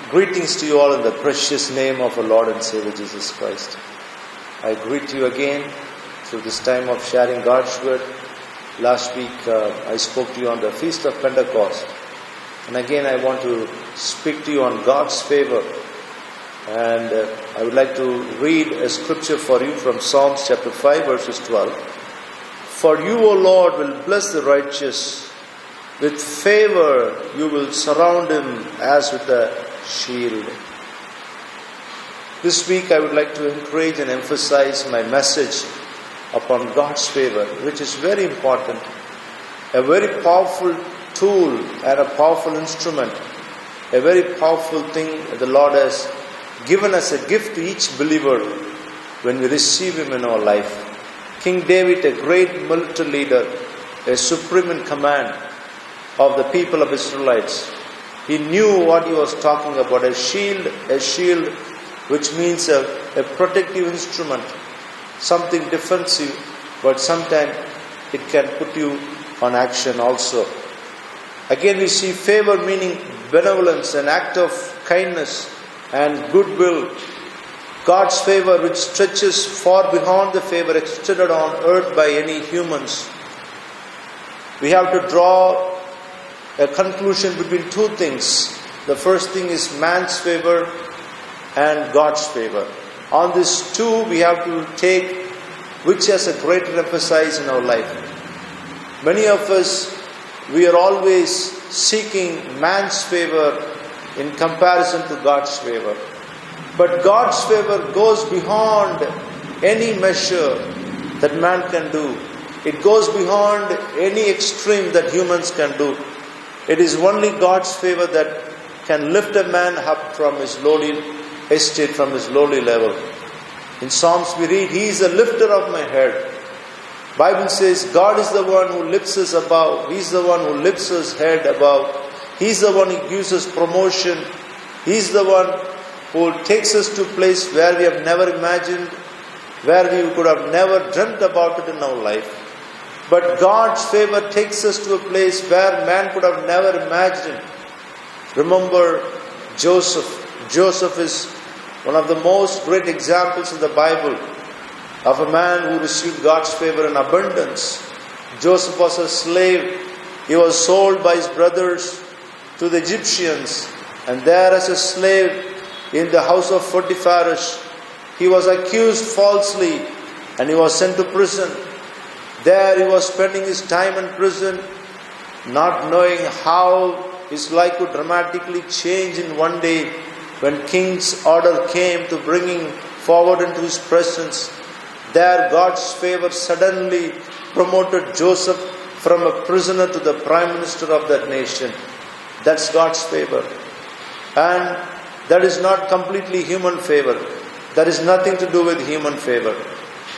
Greetings to you all in the precious name of our Lord and Savior Jesus Christ. I greet you again through this time of sharing God's Word. Last week I spoke to you on the Feast of Pentecost. And again I want to speak to you on God's favor. And I would like to read a scripture for you from Psalms chapter 5 verses 12. For you, O Lord, will bless the righteous. With favor you will surround him as with a shield. This week I would like to encourage and emphasize my message upon God's favor, which is very important. A very powerful tool and a powerful instrument. A very powerful thing the Lord has given as a gift to each believer when we receive Him in our life. King David, a great military leader, a supreme in command of the people of Israelites, he knew what he was talking about. A shield which means a protective instrument, something defensive, but sometimes it can put you on action also. Again we see favor meaning benevolence, an act of kindness and goodwill. God's favor which stretches far beyond the favor extended on earth by any humans. We have to draw a conclusion between two things. The first thing is man's favor and God's favor. On these two we have to take which has a greater emphasis in our life. Many of us, we are always seeking man's favor in comparison to God's favor. But God's favor goes beyond any measure that man can do. It goes beyond any extreme that humans can do. It is only God's favor that can lift a man up from his lowly estate, from his lowly level. In Psalms we read, He is the lifter of my head. Bible says God is the one who lifts us above. He is the one who lifts us head above. He is the one who gives us promotion. He is the one who takes us to a place where we have never imagined, where we could have never dreamt about it in our life. But God's favor takes us to a place where man could have never imagined. Remember Joseph. Joseph is one of the most great examples in the Bible of a man who received God's favor in abundance. Joseph was a slave. He was sold by his brothers to the Egyptians. And there as a slave in the house of Potiphar, he was accused falsely and he was sent to prison. There he was spending his time in prison, not knowing how his life would dramatically change in one day when king's order came to bring him forward into his presence. There God's favor suddenly promoted Joseph from a prisoner to the prime minister of that nation. That's God's favor. And that is not completely human favor. That is nothing to do with human favor.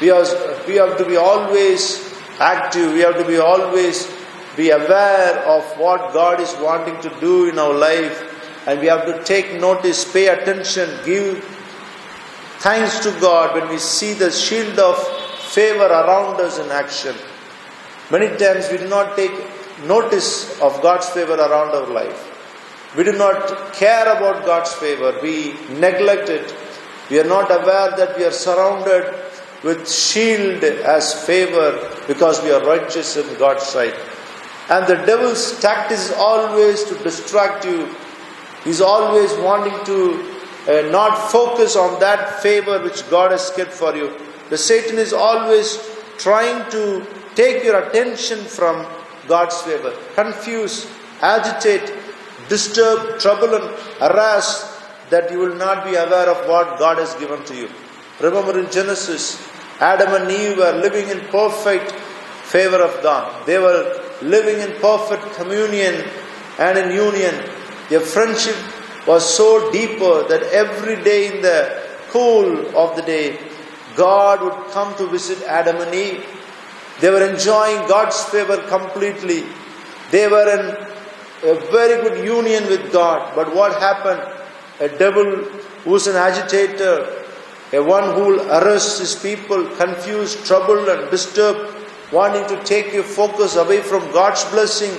We have to be always active. We have to be always be aware of what God is wanting to do in our life. And we have to take notice, pay attention, give thanks to God when we see the shield of favor around us in action. Many times we do not take notice of God's favor around our life. We do not care about God's favor. We neglect it. We are not aware that we are surrounded with shield as favor because we are righteous in God's sight. And the devil's tactic is always to distract you. He's always wanting to not focus on that favor which God has kept for you. The Satan is always trying to take your attention from God's favor. Confuse, agitate, disturb, trouble and harass that you will not be aware of what God has given to you. Remember in Genesis, Adam and Eve were living in perfect favor of God. They were living in perfect communion and in union. Their friendship was so deeper that every day in the cool of the day, God would come to visit Adam and Eve. They were enjoying God's favor completely. They were in a very good union with God. But what happened? A devil who's an agitator, a one who will arrest his people, confuse, trouble and disturb, wanting to take your focus away from God's blessing.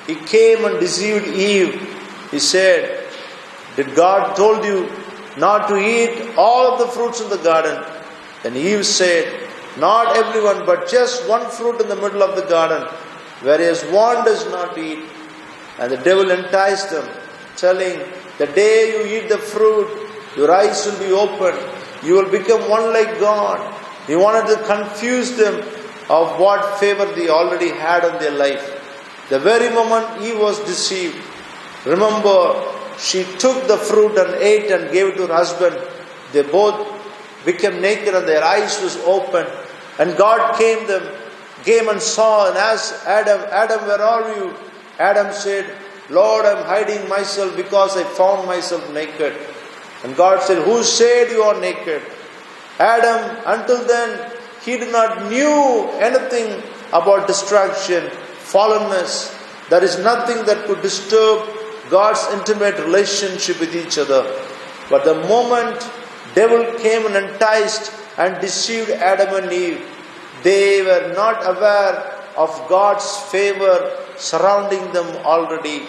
He came and deceived Eve. He said, Did God told you not to eat all of the fruits in the garden? Then Eve said, not everyone, but just one fruit in the middle of the garden, where he has warned us not to eat. And the devil enticed them, telling, the day you eat the fruit, your eyes will be opened. You will become one like God. He wanted to confuse them of what favor they already had in their life. The very moment Eve was deceived, remember, she took the fruit and ate and gave it to her husband. They both became naked and their eyes was opened. And God came and saw and asked Adam, Adam, where are you? Adam said, Lord, I am hiding myself because I found myself naked. And God said, who said you are naked? Adam, until then, he did not knew anything about distraction, fallenness. There is nothing that could disturb God's intimate relationship with each other. But the moment devil came and enticed and deceived Adam and Eve, they were not aware of God's favor surrounding them already.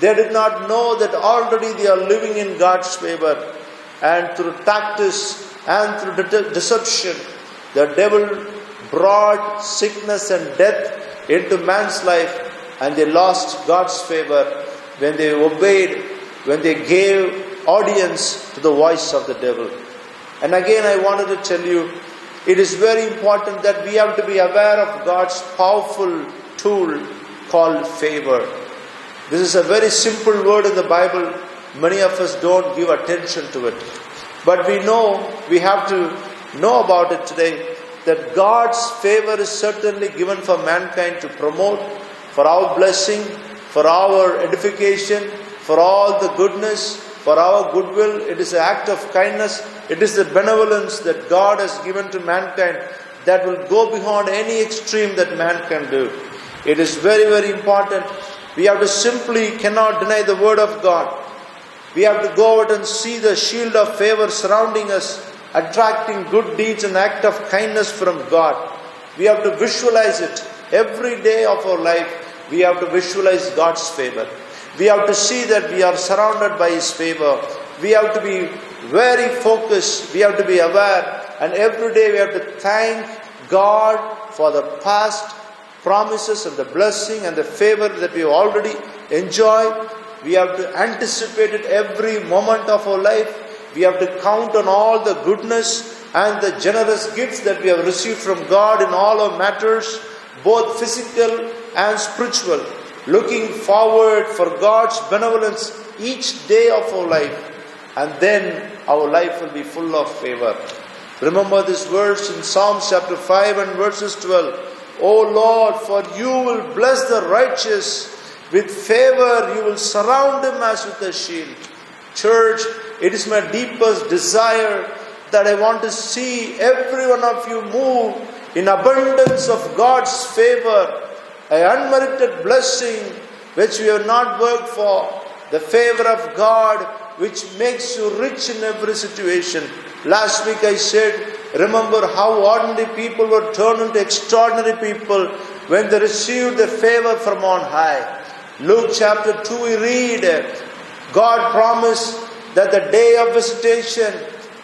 They did not know that already they are living in God's favor. And through tactics and through deception, the devil brought sickness and death into man's life, and they lost God's favor when they obeyed, when they gave audience to the voice of the devil. And again, I wanted to tell you, it is very important that we have to be aware of God's powerful tool called favor. This is a very simple word in the Bible. Many of us don't give attention to it. But we have to know about it today, that God's favor is certainly given for mankind to promote, for our blessing, for our edification, for all the goodness, for our goodwill. It is an act of kindness. It is the benevolence that God has given to mankind that will go beyond any extreme that man can do. It is very, very important. We have to simply cannot deny the word of God. We have to go out and see the shield of favor surrounding us, attracting good deeds and act of kindness from God. We have to visualize it every day of our life. We have to visualize God's favor. We have to see that we are surrounded by His favor. We have to be very focused. We have to be aware. And every day we have to thank God for the past promises and the blessing and the favor that we have already enjoyed. We have to anticipate it every moment of our life. We have to count on all the goodness and the generous gifts that we have received from God in all our matters, both physical and spiritual. Looking forward for God's benevolence each day of our life. And then our life will be full of favor. Remember this verse in Psalms chapter 5 and verses 12. O Lord, for you will bless the righteous. With favor you will surround him as with a shield. Church, it is my deepest desire that I want to see every one of you move in abundance of God's favor. An unmerited blessing which we have not worked for. The favor of God which makes you rich in every situation. Last week I said, remember how ordinary people were turned into extraordinary people when they received the favor from on high. Luke chapter 2 we read, God promised that the day of visitation,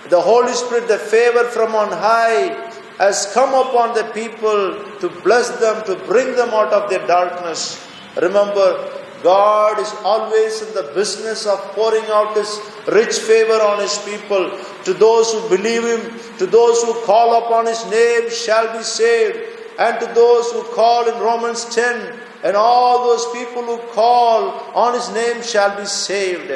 the Holy Spirit, the favor from on high, has come upon the people to bless them, to bring them out of their darkness. Remember, God is always in the business of pouring out His rich favor on His people. To those who believe Him, to those who call upon His name shall be saved. And to those who call in Romans 10, and all those people who call on His name shall be saved.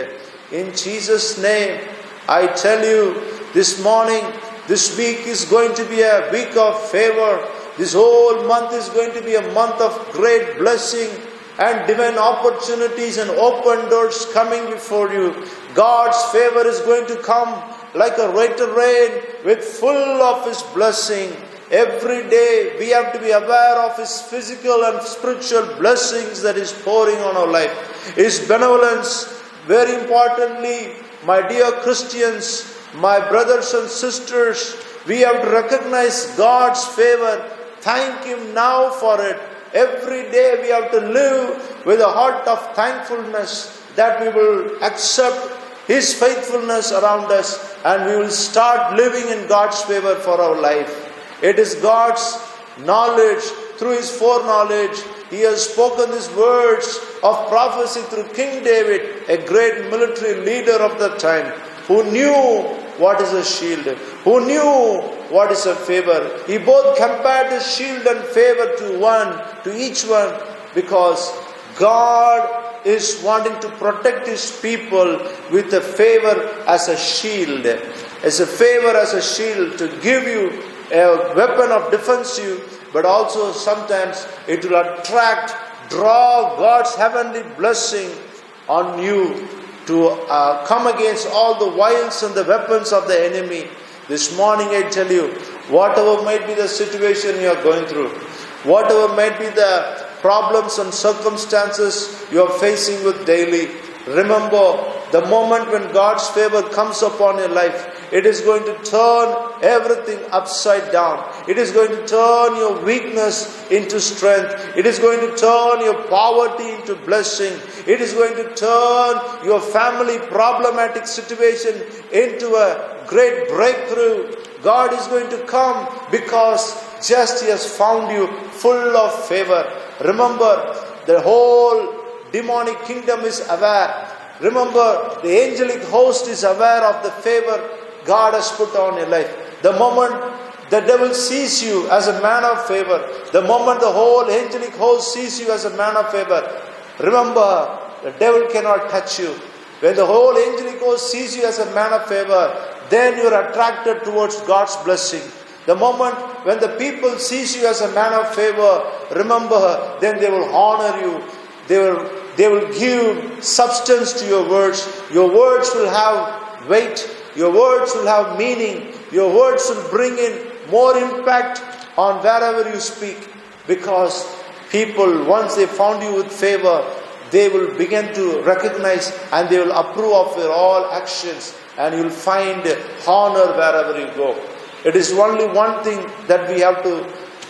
In Jesus' name, I tell you, this morning, this week is going to be a week of favor. This whole month is going to be a month of great blessing and divine opportunities and open doors coming before you. God's favor is going to come like a later rain with full of His blessing. Every day we have to be aware of His physical and spiritual blessings that He's pouring on our life. His benevolence, very importantly, my dear Christians, my brothers and sisters, we have to recognize God's favor. Thank Him now for it. Every day we have to live with a heart of thankfulness that we will accept His faithfulness around us, and we will start living in God's favor for our life. It is God's knowledge, through His foreknowledge. He has spoken these words of prophecy through King David, a great military leader of the time, who knew what is a shield, who knew what is a favor. He both compared the shield and favor to each one, because God is wanting to protect His people with a favor as a shield. As a favor as a shield, to give you a weapon of defense to you, but also sometimes it will draw God's heavenly blessing on you to come against all the wiles and the weapons of the enemy. This morning I tell you, whatever might be the situation you are going through, whatever might be the problems and circumstances you are facing with daily, remember, the moment when God's favor comes upon your life, it is going to turn everything upside down. It is going to turn your weakness into strength. It is going to turn your poverty into blessing. It is going to turn your family problematic situation into a great breakthrough. God is going to come because just He has found you full of favor. Remember, the whole demonic kingdom is aware. Remember, the angelic host is aware of the favor God has put on your life. The moment the devil sees you as a man of favor, the moment the whole angelic host sees you as a man of favor, remember, the devil cannot touch you. When the whole angelic host sees you as a man of favor, then you are attracted towards God's blessing. The moment when the people sees you as a man of favor, remember, then they will honor you. They will give substance to your words. Your words will have weight. Your words will have meaning. Your words will bring in more impact on wherever you speak. Because people, once they found you with favor, they will begin to recognize and they will approve of your all actions. And you will find honor wherever you go. It is only one thing that we have to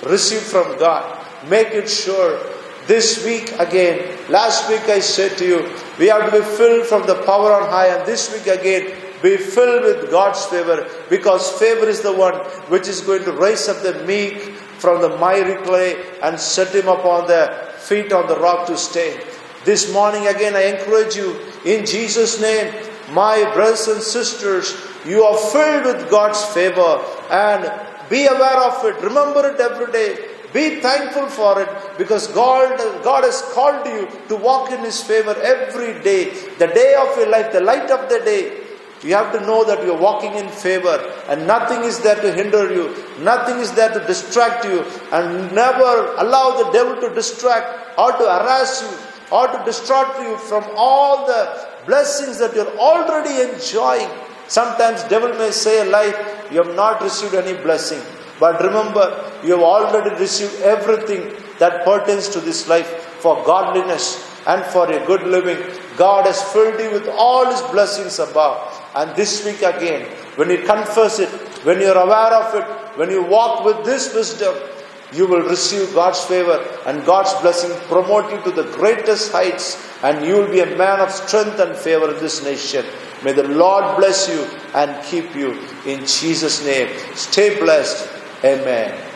receive from God. Make it sure. This week again, last week I said to you, we have to be filled from the power on high. And this week again, be filled with God's favor. Because favor is the one which is going to raise up the meek from the miry clay and set him upon the feet on the rock to stay. This morning again, I encourage you, in Jesus' name, my brothers and sisters, you are filled with God's favor. And be aware of it. Remember it every day. Be thankful for it, because God has called you to walk in His favor every day. The day of your life, the light of the day. You have to know that you are walking in favor, and nothing is there to hinder you. Nothing is there to distract you. And never allow the devil to distract or to harass you or to distract you from all the blessings that you are already enjoying. Sometimes devil may say a lie, you have not received any blessing. But remember, you have already received everything that pertains to this life for godliness and for a good living. God has filled you with all His blessings above. And this week again, when you confess it, when you are aware of it, when you walk with this wisdom, you will receive God's favor and God's blessing, promote you to the greatest heights, and you will be a man of strength and favor in this nation. May the Lord bless you and keep you in Jesus' name. Stay blessed. Amen.